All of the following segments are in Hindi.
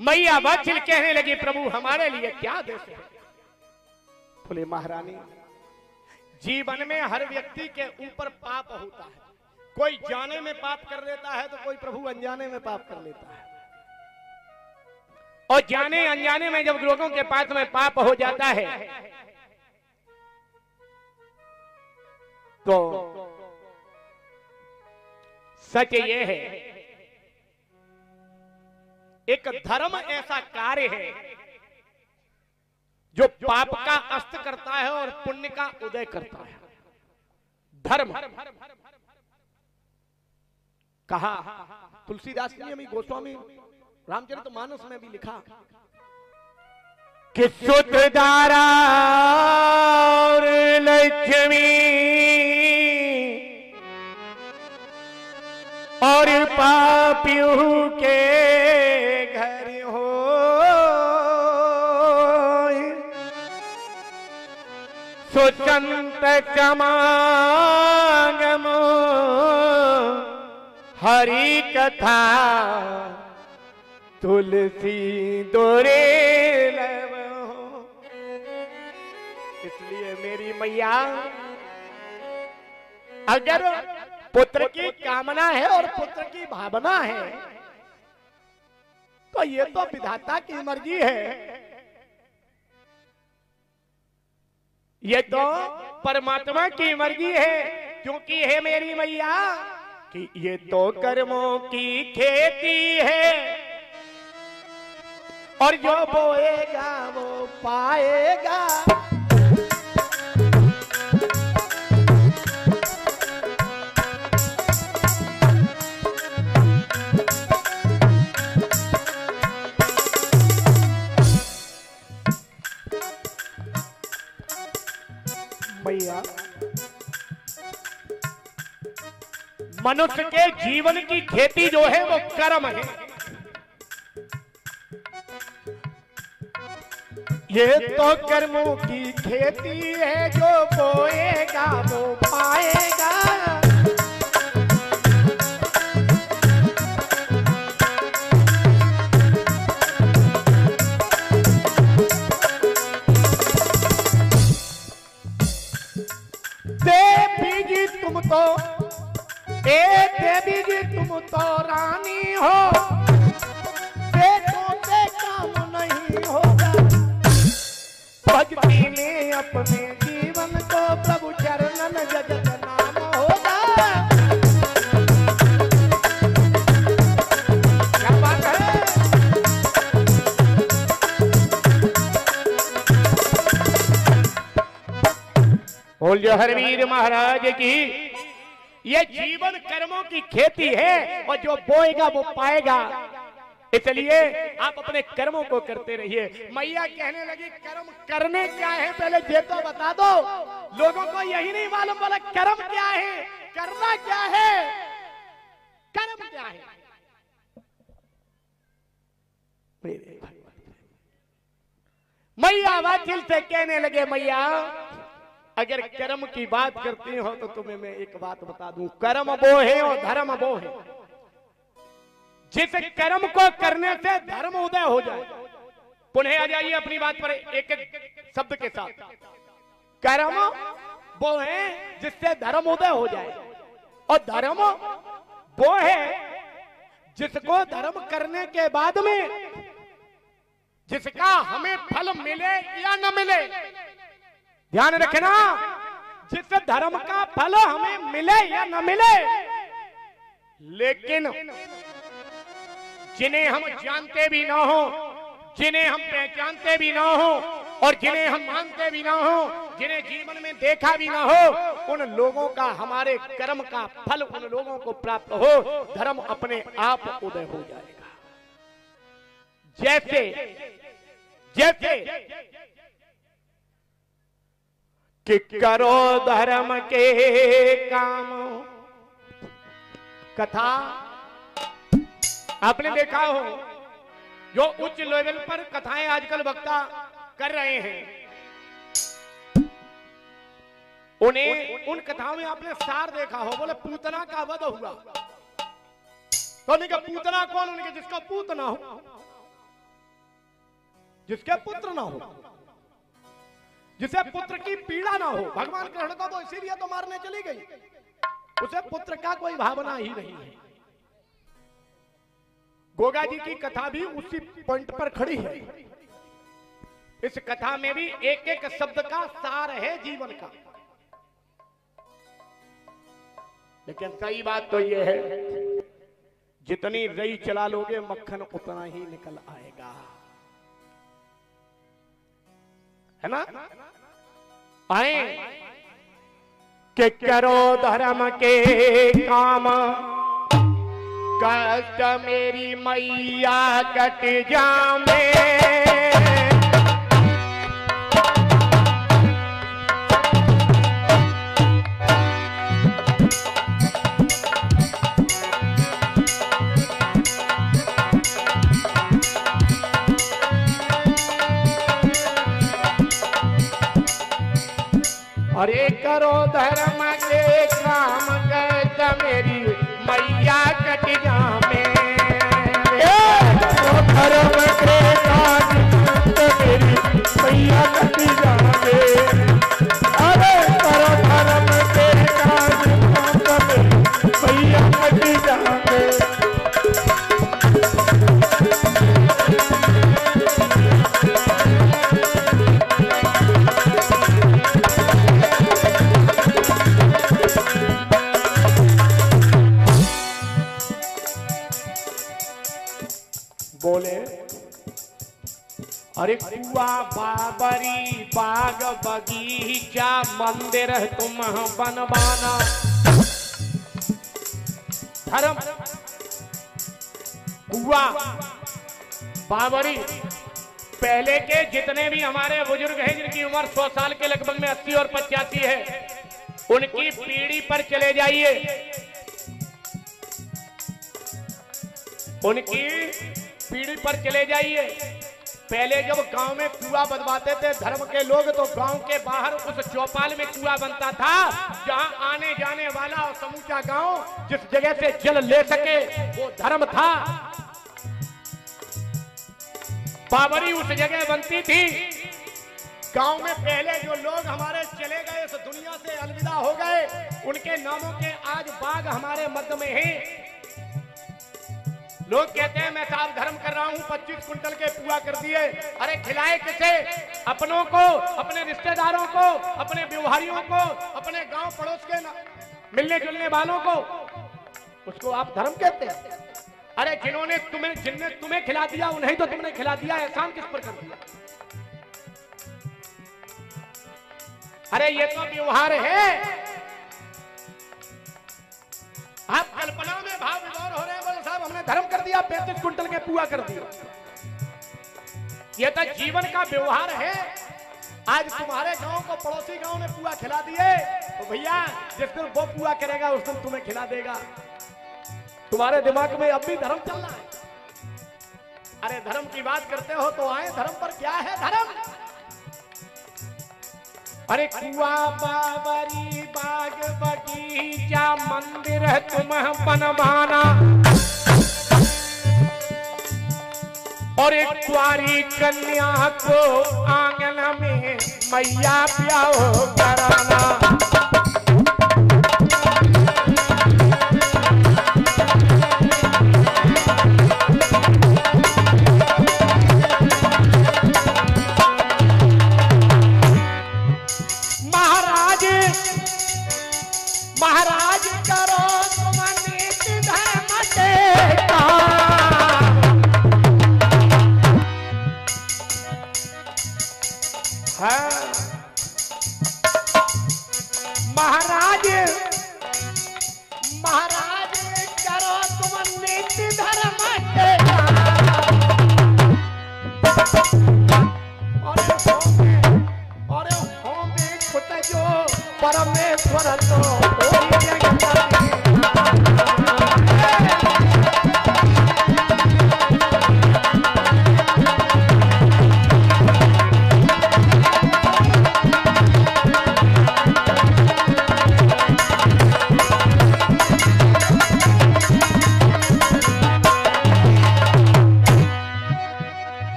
मैया वात्सल कहने लगी, प्रभु हमारे लिए क्या दे सकते? बोले महारानी, जीवन में हर व्यक्ति के ऊपर पाप होता है। कोई जाने में पाप कर लेता है तो कोई प्रभु अनजाने में पाप कर लेता है। और जाने अनजाने में जब लोगों के पास में पाप हो जाता है तो सच ये है, एक धर्म ऐसा कार्य है जो पाप का अस्त करता है और पुण्य का उदय करता है। धर्म कहा तुलसीदास जी ने भी, गोस्वामी रामचरितमानस में भी लिखा कि सूत्रधारा और लक्ष्मी और पापियों के घर हो, सुचंत समागम हरि कथा तुलसी दोरे लव। इसलिए मेरी मैया, अगर पुत्र की कामना है और पुत्र की भावना है तो ये तो विधाता की मर्जी है, ये तो परमात्मा की मर्जी है। क्योंकि है मेरी मैया कि ये तो कर्मों की खेती है और जो बोएगा वो पाएगा। मैया, मनुष्य के जीवन की खेती जो है वो कर्म है। ये तो कर्मों की खेती है, जो बोएगा वो पाएगा। देवी जी तुम तो, देवी जी तुम तो रानी हो, बेटों से काम नहीं होगा। भक्ति में अपने जीवन को प्रभु चरणन जगत नाम होगा। क्या बात है? बोलिए हरवीर महाराज की। ये जीवन कर्मों की खेती है और जो बोएगा वो पाएगा। इसलिए आप अपने कर्मों को करते रहिए। मैया कहने लगी, कर्म करने क्या है पहले ये तो बता दो। लोगों को यही नहीं मालूम, बोला कर्म क्या है, करना क्या है, कर्म क्या है। मैया वात्सल से कहने लगे, मैया अगर कर्म की बात करती हो तो तुम्हें मैं एक बात बता दूं, कर्म वो है और धर्म वो है। जिस कर्म को करने से धर्म उदय हो जाए। पुनः आ जाइए अपनी बात पर एक एक शब्द के साथ। कर्म वो है जिससे धर्म उदय हो जाए और धर्म वो है जिसको धर्म करने के बाद में जिसका हमें फल मिले या न मिले। ध्यान रखना, जिस धर्म का फल हमें मिले या न मिले, लेकिन जिन्हें हम जानते भी ना हो, जिन्हें हम पहचानते भी ना हो और जिन्हें हम मानते भी ना हो, जिन्हें जीवन में देखा भी ना हो, उन लोगों का, हमारे कर्म का फल उन लोगों को प्राप्त हो, धर्म अपने आप उदय हो जाएगा। जैसे जैसे कि करो धर्म के काम। कथा आपने देखा हो, जो उच्च लेवल पर कथाएं आजकल वक्ता कर रहे हैं, उन्हें उन कथाओं में आपने सार देखा हो। बोले पूतना का वध हुआ, तो उनका पूतना कौन? उनके जिसका पूतना हो। जिसके पुत्र ना हो, जिसे पुत्र की पीड़ा ना हो। भगवान कृष्ण को तो इसीलिए तो मारने चली गई, उसे पुत्र का कोई भावना ही नहीं है। गोगा जी की कथा भी उसी पॉइंट पर खड़ी है। इस कथा में भी एक एक शब्द का सार है जीवन का। लेकिन सही बात तो यह है, जितनी रई चला लोगे मक्खन उतना ही निकल आएगा, है ना। आए कि करो धर्म के काम, कष्ट मेरी मैया कट जामे। अरे करो धर्म के काम, कष्ट मेरी मैया कट जामे। धर्म के काम, कष्ट मेरी मैया कट जामे। अरे करो धर्म के काम, कष्ट मेरी मैया कट जामे। बोले अरे कुआ बाबरी बाग बगीचा मंदिर तुम बनवाना। धर्म कुआ बाबरी, पहले के जितने भी हमारे बुजुर्ग हैं जिनकी उम्र 100 साल के लगभग में 80 और 85 है, उनकी पीढ़ी पर चले जाइए, उनकी पीढ़ी पर चले जाइए। पहले जब गांव में कुआं बनवाते थे धर्म के लोग, तो गांव के बाहर उस चौपाल में कुआं बनता था, जहां आने जाने वाला और समूचा गांव जिस जगह से जल ले सके वो धर्म था। बाबरी उस जगह बनती थी। गांव में पहले जो लोग हमारे चले गए, इस दुनिया से अलविदा हो गए, उनके नामों के आज बाग हमारे मध्य में हैं। लोग कहते हैं मैं साहब धर्म कर रहा हूं, 25 कुंटल के पुआ कर दिए। अरे खिलाए किसे? अपनों को, अपने रिश्तेदारों को, अपने व्यवहारियों को, अपने गांव पड़ोस के मिलने जुलने वालों को, उसको आप धर्म कहते हैं? अरे जिन्होंने तुम्हें खिला दिया उन्हें तो तुमने खिला दिया, एहसान किस पर कर दिया? अरे ये तो व्यवहार है। आप कल्पना में भाव विभोर हो रहे हैं, बोले साहब हमने धर्म कर दिया, 35 कुंटल के पुआ कर दिया। यह तो जीवन का व्यवहार है। आज तुम्हारे गांव को पड़ोसी गांव ने पुआ खिला दिए, तो भैया जिस दिन वो पुआ करेगा उस दिन तुम्हें खिला देगा। तुम्हारे दिमाग में अब भी धर्म चल रहा है। अरे धर्म की बात करते हो तो आए धर्म पर। क्या है धर्म? अरे कुआ बाबरी बाग बगीचा मंदिर तुम बनवाना, और एक कुआरी कन्या को आंगन में मैया ब्याह कराना। महाराज करो तुम नीति धर्म देता,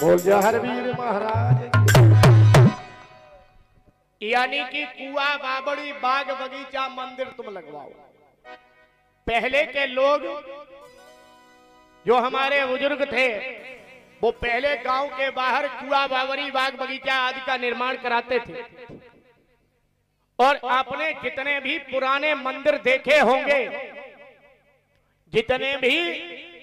बोल जहरवीर महाराज। यानी कि कुआ, बावड़ी, बाग, बगीचा, मंदिर तुम लगवाओ। पहले के लोग जो हमारे बुजुर्ग थे वो पहले गांव के बाहर कुआ, बावड़ी, बाग, बगीचा आदि का निर्माण कराते थे। और आपने जितने भी पुराने मंदिर देखे होंगे, जितने भी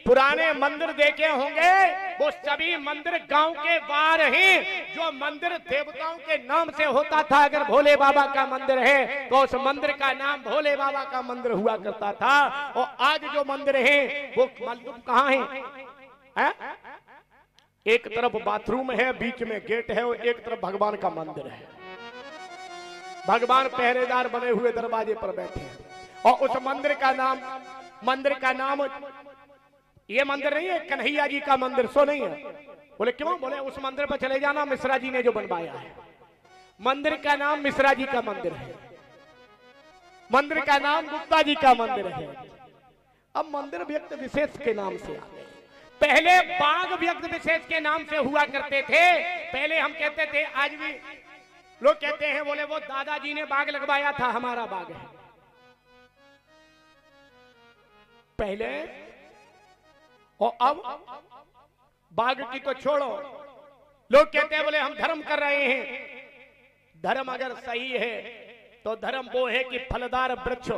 पुराने मंदिर देखे होंगे, वो सभी मंदिर गांव के बाहर ही, जो मंदिर देवताओं के नाम से होता था। अगर भोले बाबा का मंदिर है तो उस मंदिर का नाम भोले बाबा का मंदिर हुआ करता था। और आज जो मंदिर है वो मालूम कहाँ है? एक तरफ बाथरूम है, बीच में गेट है, और एक तरफ भगवान का मंदिर है। भगवान पहरेदार बने हुए दरवाजे पर बैठे हैं। और उस मंदिर का नाम ये मंदिर नहीं है कन्हैया जी का मंदिर, सो नहीं है। बोले क्यों? बोले उस मंदिर पर चले जाना, मिश्रा जी ने जो बनवाया है। मंदिर का नाम मिश्रा जी का मंदिर है, मंदिर का नाम गुप्ता जी का मंदिर है। अब मंदिर व्यक्ति विशेष के नाम से आ गए। पहले बाग व्यक्ति विशेष के नाम से हुआ करते थे। पहले हम कहते थे, आज भी लोग कहते हैं, बोले वो दादाजी ने बाग लगवाया था, हमारा बाग है। पहले और अब बाग की तो छोड़ो, लोग कहते हैं बोले हम धर्म कर रहे हैं। धर्म अगर सही है तो धर्म वो है कि फलदार वृक्ष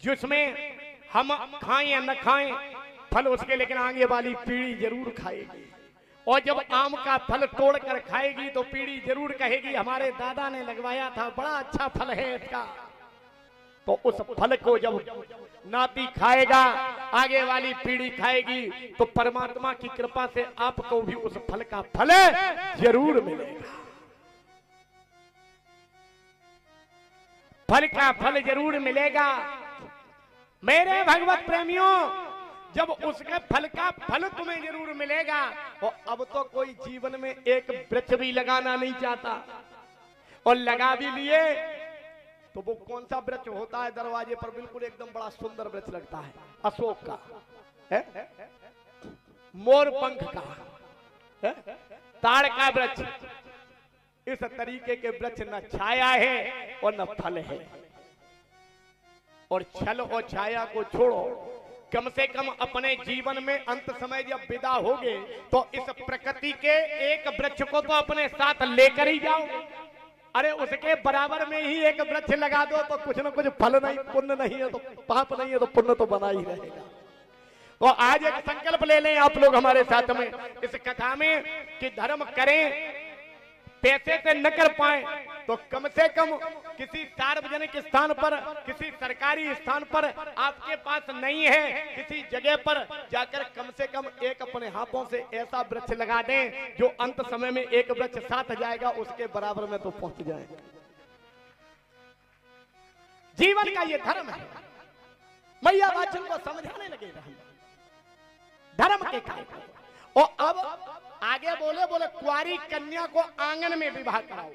जिसमें हम खाएं या न खाएं फल उसके, लेकिन आगे वाली पीढ़ी जरूर खाएगी। और जब आम का फल तोड़ कर खाएगी तो पीढ़ी जरूर कहेगी हमारे दादा ने लगवाया था, बड़ा अच्छा फल है इसका। तो उस फल को जब नाती खाएगा, आगे वाली पीढ़ी खाएगी, तो परमात्मा की कृपा से आपको भी उस फल का फल जरूर मिलेगा। फल का फल जरूर मिलेगा। मेरे भगवत प्रेमियों, जब उसके फल का फल तुम्हें जरूर मिलेगा। और अब तो कोई जीवन में एक वृक्ष भी लगाना नहीं चाहता, और लगा भी लिए तो वो कौन सा वृक्ष होता है दरवाजे पर, बिल्कुल एकदम बड़ा सुंदर वृक्ष लगता है, अशोक का है, मोर पंख का है, ताड़ का वृक्ष। इस तरीके के वृक्ष न छाया है और न फल है। और छल और छाया को छोड़ो, कम से कम अपने जीवन में अंत समय जब विदा होगे तो इस प्रकृति के एक वृक्ष को तो अपने साथ लेकर ही जाओ। अरे उसके बराबर में ही एक वृक्ष लगा दो तो कुछ न कुछ फल नहीं, पुण्य नहीं है तो पाप नहीं है तो पुण्य तो बना ही रहेगा। तो आज एक संकल्प ले लें आप लोग हमारे साथ में इस कथा में कि धर्म करें, पैसे से न कर पाए तो कम से कम किसी सार्वजनिक स्थान पर, किसी सरकारी स्थान पर आपके पास नहीं है, किसी जगह पर जाकर कम से कम एक अपने हाथों से ऐसा वृक्ष लगा दें जो अंत समय में एक वृक्ष साथ जाएगा, उसके बराबर में तो पहुंच जाए। जीवन का ये धर्म है। मैया वाचन को समझाने लगे धर्म के कार्य। और अब आगे बोले कुंवारी कन्या को आंगन में विवाह कराओ।